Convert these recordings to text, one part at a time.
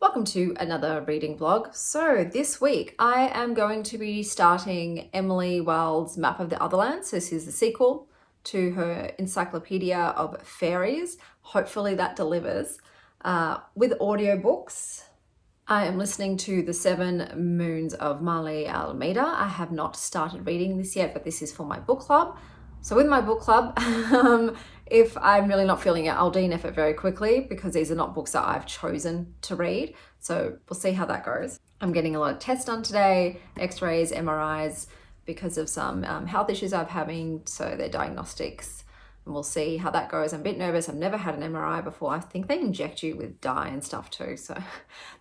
Welcome to another reading vlog. So this week I am going to be starting Emily Wilde's Map of the Otherlands. This is the sequel to her Encyclopedia of Fairies. Hopefully that delivers. With audiobooks, I am listening to The Seven Moons of Maali, Almeida. I have not started reading this yet, but this is for my book club. So with my book club, if I'm really not feeling it, I'll DNF it very quickly because these are not books that I've chosen to read. So we'll see how that goes. I'm getting a lot of tests done today, x-rays, MRIs, because of some health issues I'm having. So they're diagnostics and we'll see how that goes. I'm a bit nervous. I've never had an MRI before. I think they inject you with dye and stuff too. So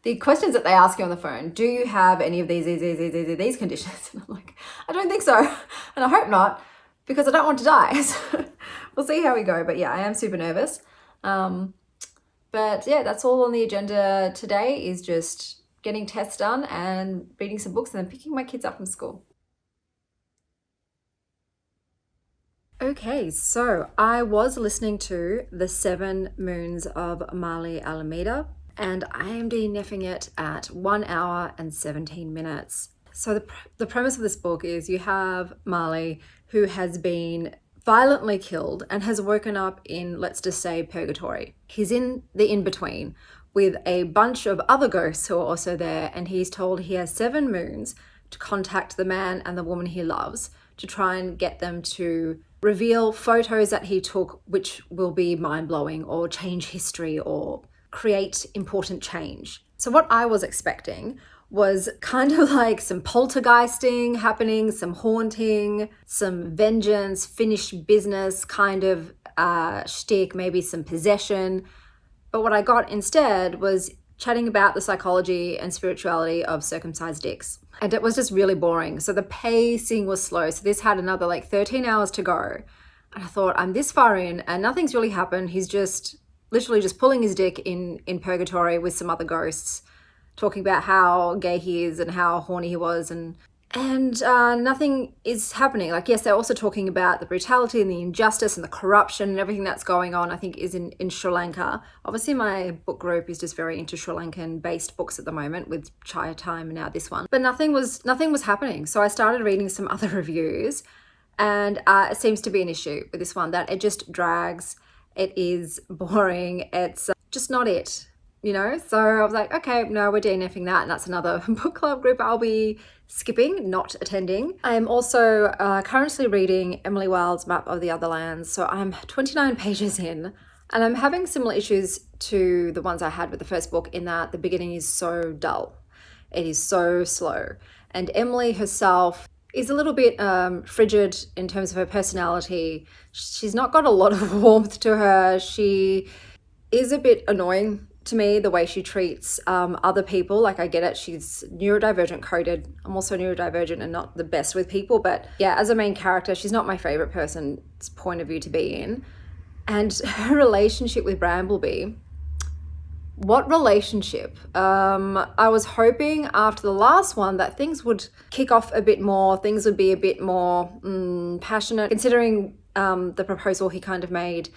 the questions that they ask you on the phone, do you have any of these conditions? And I'm like, I don't think so. And I hope not, because I don't want to die. So we'll see how we go. But yeah, I am super nervous. But yeah, that's all on the agenda today, is just getting tests done and reading some books and then picking my kids up from school. Okay, so I was listening to The Seven Moons of Maali, Almeida, and I am DNFing it at 1 hour and 17 minutes. So the premise of this book is you have Maali, who has been violently killed and has woken up in, let's just say, purgatory. He's in the in-between with a bunch of other ghosts who are also there, and he's told he has 7 moons to contact the man and the woman he loves to try and get them to reveal photos that he took which will be mind-blowing or change history or create important change. So what I was expecting was kind of like some poltergeisting happening, some haunting, some vengeance, finished business kind of shtick, maybe some possession. But what I got instead was chatting about the psychology and spirituality of circumcised dicks. And it was just really boring. So the pacing was slow. So this had another like 13 hours to go. And I thought, I'm this far in and nothing's really happened. He's just literally just pulling his dick in purgatory with some other ghosts, talking about how gay he is and how horny he was, and nothing is happening. Like, yes, they're also talking about the brutality and the injustice and the corruption and everything that's going on, I think is in Sri Lanka. Obviously, my book group is just very into Sri Lankan-based books at the moment with Chaya Time and now this one. But nothing was happening. So I started reading some other reviews, and it seems to be an issue with this one, that it just drags. It is boring. It's just not it. You know, so I was like, okay, no, we're DNFing that. And that's another book club group I'll be skipping, not attending. I am also currently reading Emily Wilde's Map of the Otherlands. So I'm 29 pages in, and I'm having similar issues to the ones I had with the first book, in that the beginning is so dull. It is so slow. And Emily herself is a little bit frigid in terms of her personality. She's not got a lot of warmth to her. She is a bit annoying to me, the way she treats other people. Like, I get it, she's neurodivergent coded. I'm also neurodivergent and not the best with people, but yeah, as a main character, she's not my favorite person's point of view to be in. And her relationship with Brambleby, what relationship? I was hoping after the last one that things would kick off a bit more, things would be a bit more passionate, considering the proposal he kind of made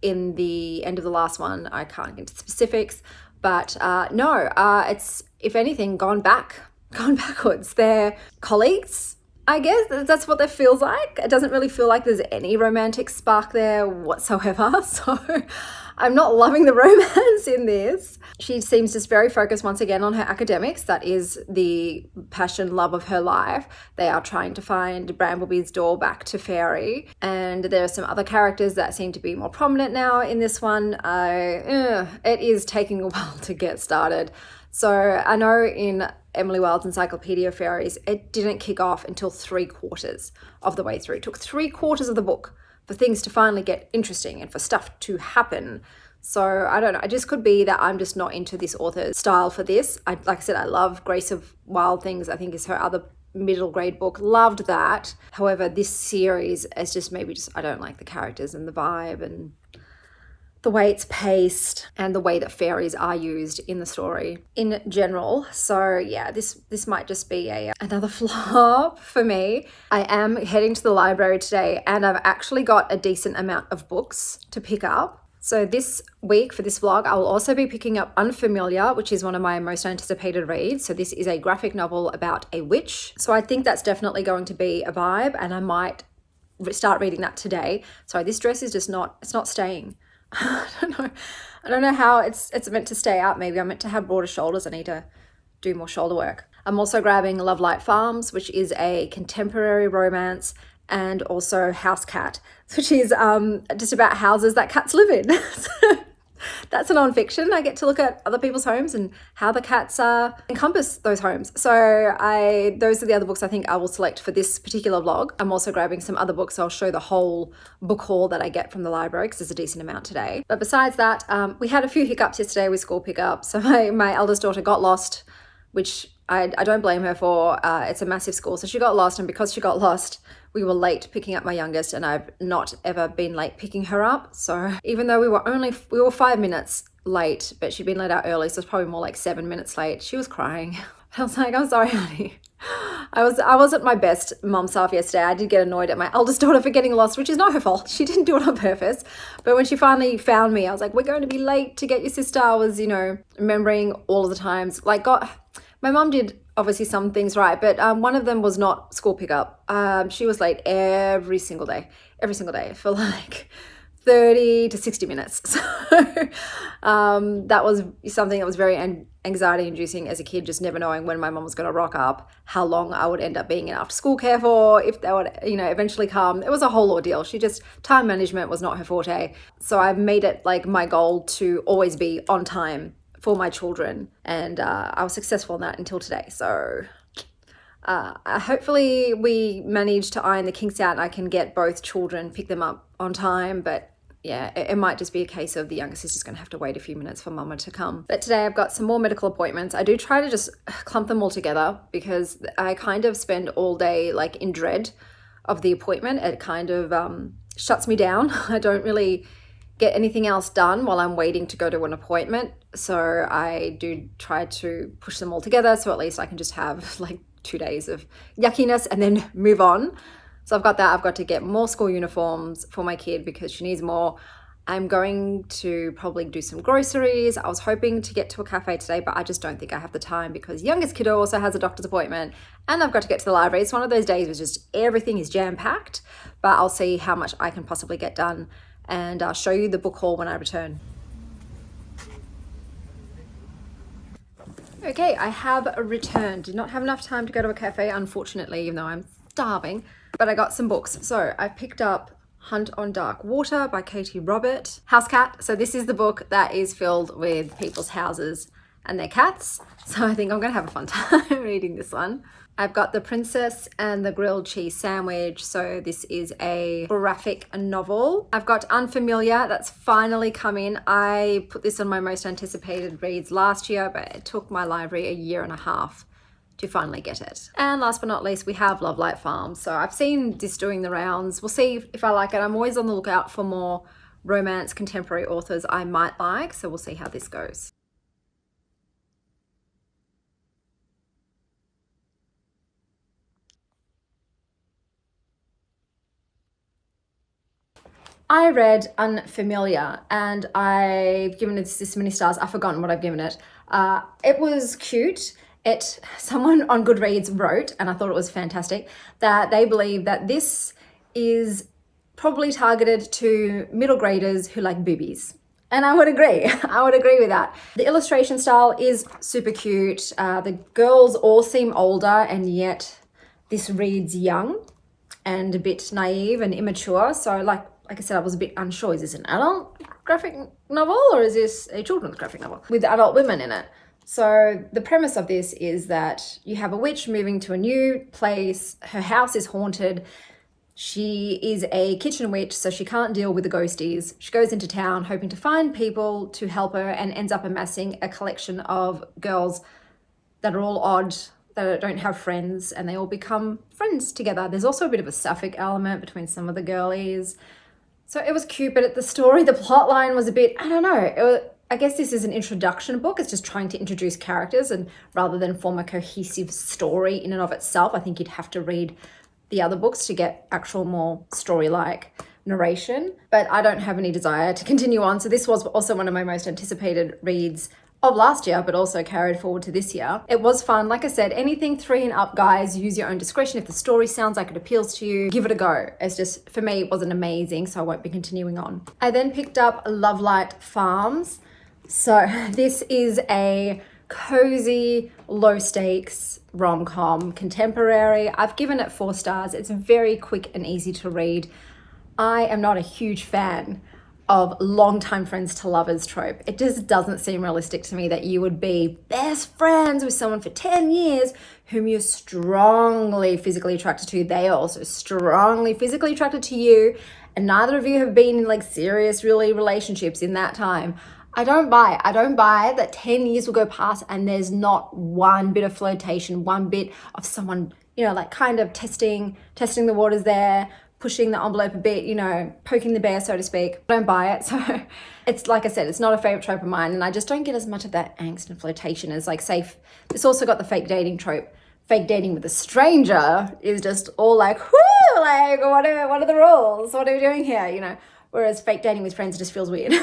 in the end of the last one. I can't get into specifics, but no, it's, if anything, gone backwards. They're colleagues, I guess. That's what that feels like. It doesn't really feel like there's any romantic spark there whatsoever. So I'm not loving the romance in this. She seems just very focused once again on her academics. That is the passion, love of her life. They are trying to find Brambleby's door back to faery. And there are some other characters that seem to be more prominent now in this one. It is taking a while to get started. So I know in Emily Wilde's Encyclopedia of Fairies, it didn't kick off until 3/4 of the way through. It took 3/4 of the book for things to finally get interesting and for stuff to happen. So I don't know, it just could be that I'm just not into this author's style for this. Like I said, I love Grace of Wild Things, I think is her other middle grade book. Loved that. However, this series is just I don't like the characters and the vibe and the way it's paced and the way that fairies are used in the story in general. So yeah, this might just be another flop for me. I am heading to the library today, and I've actually got a decent amount of books to pick up. So this week for this vlog, I will also be picking up Unfamiliar, which is one of my most anticipated reads. So this is a graphic novel about a witch. So I think that's definitely going to be a vibe, and I might start reading that today. Sorry, this dress is just not, it's not staying. I don't know how it's meant to stay out. Maybe I'm meant to have broader shoulders. I need to do more shoulder work. I'm also grabbing Lovelight Farms, which is a contemporary romance, and also House Cat, which is just about houses that cats live in. That's a nonfiction. I get to look at other people's homes and how the cats encompass those homes. So those are the other books I think I will select for this particular vlog. I'm also grabbing some other books. So I'll show the whole book haul that I get from the library because there's a decent amount today. But besides that, we had a few hiccups yesterday with school pickup. So my eldest daughter got lost, which I don't blame her for. It's a massive school. So she got lost, and because she got lost, we were late picking up my youngest, and I've not ever been late picking her up. So even though we were 5 minutes late, but she'd been let out early, so it's probably more like 7 minutes late. She was crying. I was like, I'm sorry, honey. I wasn't my best mum self yesterday. I did get annoyed at my eldest daughter for getting lost, which is not her fault. She didn't do it on purpose. But when she finally found me, I was like, we're going to be late to get your sister. I was, remembering all of the times. My mum did obviously some things right, but one of them was not school pickup. She was late every single day for like 30 to 60 minutes. So that was something that was very anxiety inducing as a kid, just never knowing when my mum was going to rock up, how long I would end up being in after school care for, if they would, eventually come. It was a whole ordeal. Time management was not her forte. So I've made it like my goal to always be on time for my children, and I was successful in that until today. So hopefully we manage to iron the kinks out and I can get both children, pick them up on time. But yeah, it might just be a case of the youngest is just going to have to wait a few minutes for mama to come. But today I've got some more medical appointments. I do try to just clump them all together because I kind of spend all day like in dread of the appointment. It kind of shuts me down. I don't really get anything else done while I'm waiting to go to an appointment. So I do try to push them all together, so at least I can just have like 2 days of yuckiness and then move on. So I've got that. I've got to get more school uniforms for my kid because she needs more. I'm going to probably do some groceries. I was hoping to get to a cafe today, but I just don't think I have the time because youngest kiddo also has a doctor's appointment and I've got to get to the library. It's one of those days where just everything is jam-packed, but I'll see how much I can possibly get done, and I'll show you the book haul when I return. Okay, I have returned. Did not have enough time to go to a cafe, unfortunately, even though I'm starving, but I got some books. So I picked up Hunt on Dark Water by Katie Robert. House Cat. So this is the book that is filled with people's houses and their cats. So I think I'm gonna have a fun time reading this one. I've got The Princess and the Grilled Cheese Sandwich. So this is a graphic novel. I've got Unfamiliar, that's finally come in. I put this on my most anticipated reads last year, but it took my library 1.5 years to finally get it. And last but not least, we have Lovelight Farms. So I've seen this doing the rounds. We'll see if I like it. I'm always on the lookout for more romance contemporary authors I might like. So we'll see how this goes. I read Unfamiliar and I've given it this many stars. I've forgotten what I've given it. It was cute. Someone on Goodreads wrote, and I thought it was fantastic, that they believe that this is probably targeted to middle graders who like boobies. And I would agree. I would agree with that. The illustration style is super cute. The girls all seem older, and yet this reads young and a bit naive and immature. So like I said, I was a bit unsure. Is this an adult graphic novel or is this a children's graphic novel with adult women in it? So the premise of this is that you have a witch moving to a new place. Her house is haunted. She is a kitchen witch, so she can't deal with the ghosties. She goes into town hoping to find people to help her and ends up amassing a collection of girls that are all odd, that don't have friends, and they all become friends together. There's also a bit of a sapphic element between some of the girlies. So it was cute, but the story, the plot line was a bit, I don't know. I guess this is an introduction book. It's just trying to introduce characters, and rather than form a cohesive story in and of itself, I think you'd have to read the other books to get actual more story-like. narration, but I don't have any desire to continue on. So this was also one of my most anticipated reads of last year, but also carried forward to this year. It was fun. Like I said, anything 3 and up, guys, use your own discretion. If the story sounds like it appeals to you, give it a go. It's just, for me, it wasn't amazing, so I won't be continuing on. I then picked up Lovelight Farms. So this is a cozy, low stakes rom-com contemporary. I've given it 4 stars. It's very quick and easy to read. I am not a huge fan of longtime friends to lovers trope. It just doesn't seem realistic to me that you would be best friends with someone for 10 years whom you're strongly physically attracted to. They are also strongly physically attracted to you, and neither of you have been in like serious really relationships in that time. I don't buy that 10 years will go past and there's not one bit of flirtation, one bit of someone, like kind of testing the waters there, pushing the envelope a bit, poking the bear, so to speak. I don't buy it. So it's, like I said, it's not a favorite trope of mine. And I just don't get as much of that angst and flirtation as like safe. This also got the fake dating trope. Fake dating with a stranger is just all like, whoo, like what are the rules? What are we doing here? Whereas fake dating with friends just feels weird.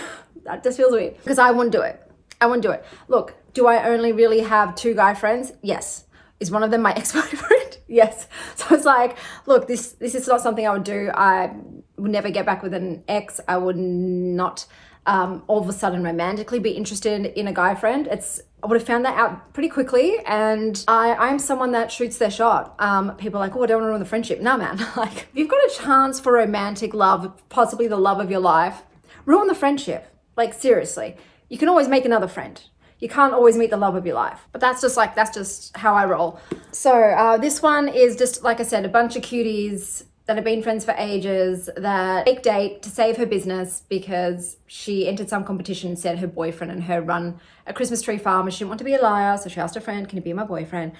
That just feels weird because I wouldn't do it. Look, do I only really have 2 guy friends? Yes. Is one of them my ex-boyfriend? Yes. So it's like, look, this is not something I would do. I would never get back with an ex. I would not all of a sudden romantically be interested in a guy friend. I would have found that out pretty quickly, and I'm someone that shoots their shot. People are like, oh, I don't want to ruin the friendship. No, man. Like, if you've got a chance for romantic love, possibly the love of your life, ruin the friendship. Like, seriously. You can always make another friend. You can't always meet the love of your life. But that's just how I roll. So this one is just, like I said, a bunch of cuties that have been friends for ages that fake date to save her business because she entered some competition and said her boyfriend and her run a Christmas tree farm and she didn't want to be a liar. So she asked her friend, can you be my boyfriend?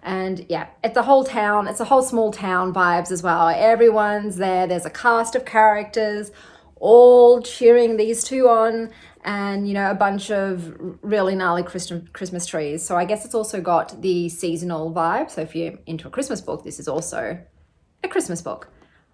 And yeah, it's a whole small town vibes as well. Everyone's there. There's a cast of characters all cheering these 2 on, and a bunch of really gnarly Christmas trees. So I guess it's also got the seasonal vibe. So if you're into a Christmas book, this is also a Christmas book.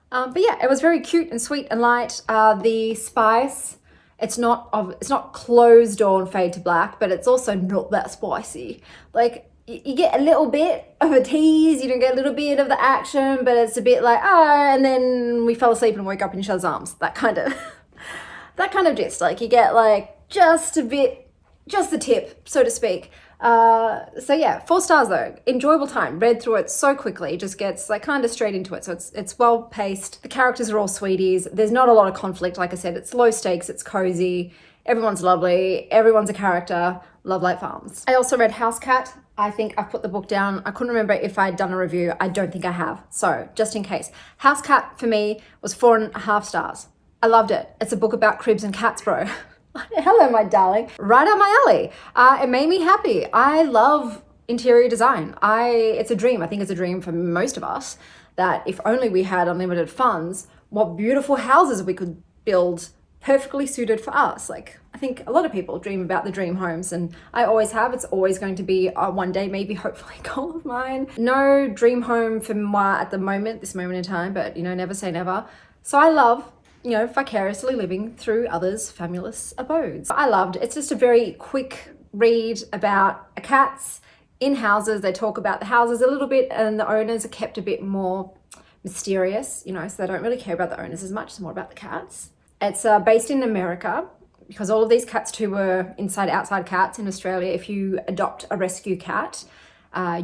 But yeah, it was very cute and sweet and light. The spice, it's not closed door and fade to black, but it's also not that spicy. Like, you get a little bit of a tease, you don't get a little bit of the action, but it's a bit like, and then we fell asleep and woke up in each other's arms. That kind of gist. Like, you get like just the tip, so to speak. So yeah, 4 stars though. Enjoyable time. Read through it so quickly. Just gets like kind of straight into it. So it's well paced. The characters are all sweeties. There's not a lot of conflict. Like I said, it's low stakes. It's cozy. Everyone's lovely. Everyone's a character. Lovelight Farms. I also read House Cat. I think I've put the book down. I couldn't remember if I'd done a review. I don't think I have. So just in case. House Cat for me was 4.5 stars. I loved it. It's a book about cribs and cats, bro. Hello, my darling. Right up my alley. It made me happy. I love interior design. It's a dream. I think it's a dream for most of us that if only we had unlimited funds, what beautiful houses we could build perfectly suited for us. Like, I think a lot of people dream about the dream homes, and I always have. It's always going to be one day, maybe, hopefully, a goal of mine. No dream home for moi at the moment, this moment in time, but never say never. So I love vicariously living through others' fabulous abodes. It's just a very quick read about cats in houses. They talk about the houses a little bit, and the owners are kept a bit more mysterious, so they don't really care about the owners as much. It's more about the cats. It's based in America because all of these cats too were inside-outside cats in Australia. If you adopt a rescue cat,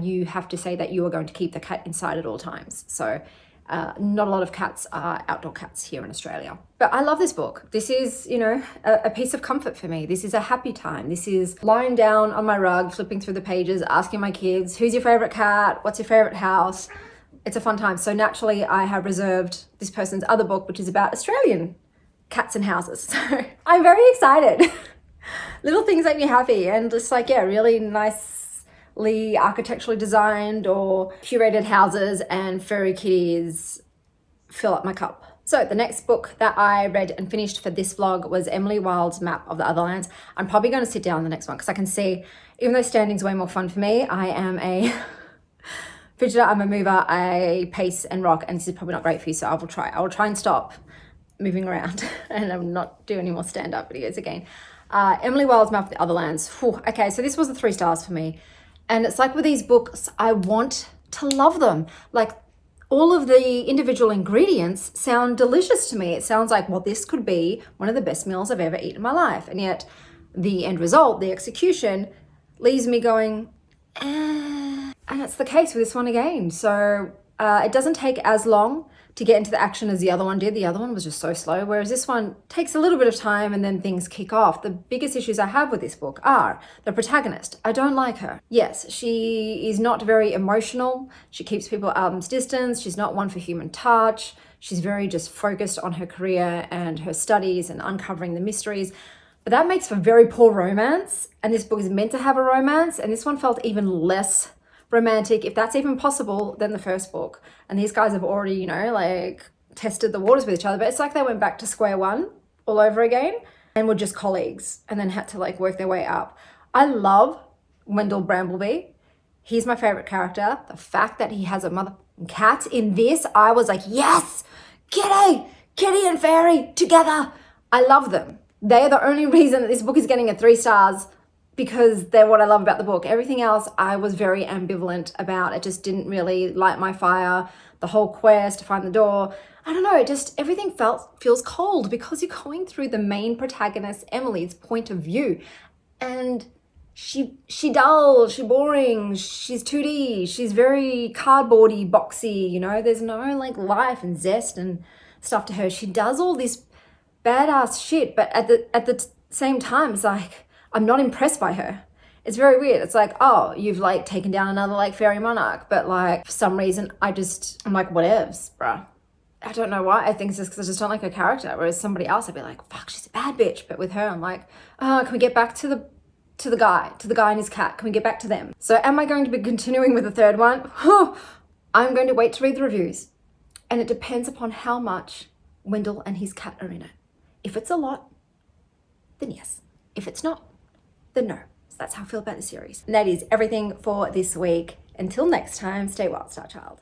you have to say that you are going to keep the cat inside at all times. So not a lot of cats are outdoor cats here in Australia. But I love this book. This is, a piece of comfort for me. This is a happy time. This is lying down on my rug, flipping through the pages, asking my kids, who's your favorite cat? What's your favorite house? It's a fun time. So naturally, I have reserved this person's other book, which is about Australian cats and houses. So I'm very excited. Little things make me happy, and just really nicely architecturally designed or curated houses and furry kitties fill up my cup. So the next book that I read and finished for this vlog was Emily Wilde's Map of the Otherlands. I'm probably going to sit down on the next one because I can see, even though standing's way more fun for me, I am a fidgeter, I'm a mover, I pace and rock, and this is probably not great for you, so I will try and stop moving around and I'm not doing any more stand-up videos again. Emily Wilde's Map of the Otherlands. Whew. Okay, so this was the 3 stars for me. And it's like with these books, I want to love them. Like, all of the individual ingredients sound delicious to me. It sounds like, well, this could be one of the best meals I've ever eaten in my life. And yet the end result, the execution, leaves me going, eh. And it's the case with this one again. So it doesn't take as long to get into the action as the other one did. The other one was just so slow, whereas this one takes a little bit of time and then things kick off. The biggest issues I have with this book are the protagonist. I don't like her. Yes, she is not very emotional. She keeps people at arm's distance. She's not one for human touch. She's very just focused on her career and her studies and uncovering the mysteries. But that makes for very poor romance. And this book is meant to have a romance. And this one felt even less romantic, if that's even possible, than the first book. And these guys have already, you know, like tested the waters with each other, but it's like they went back to square one all over again and were just colleagues and then had to like work their way up. I love Wendell Brambleby. He's my favorite character. The fact that he has a mother cat in this, I was like, yes, Kitty and Fairy together. I love them. They are the only reason that this book is getting a 3 stars, because they're what I love about the book. Everything else I was very ambivalent about. It just didn't really light my fire. The whole quest to find the door, I don't know, it just, everything feels cold because you're going through the main protagonist, Emily's point of view. And she dull, she boring, she's 2D, she's very cardboardy, boxy, you know, there's no like life and zest and stuff to her. She does all this badass shit, but at the same time, it's like, I'm not impressed by her. It's very weird. It's like, oh, you've like taken down another like fairy monarch, but like for some reason I'm like, whatevs, bruh. I don't know why. I think it's just because I just don't like her character. Whereas somebody else, I'd be like, fuck, she's a bad bitch. But with her, I'm like, oh, can we get back to the guy and his cat? Can we get back to them? So am I going to be continuing with the 3rd one? I'm going to wait to read the reviews. And it depends upon how much Wendell and his cat are in it. If it's a lot, then yes. If it's not, then no. So that's how I feel about the series. And that is everything for this week. Until next time, stay wild, Star Child.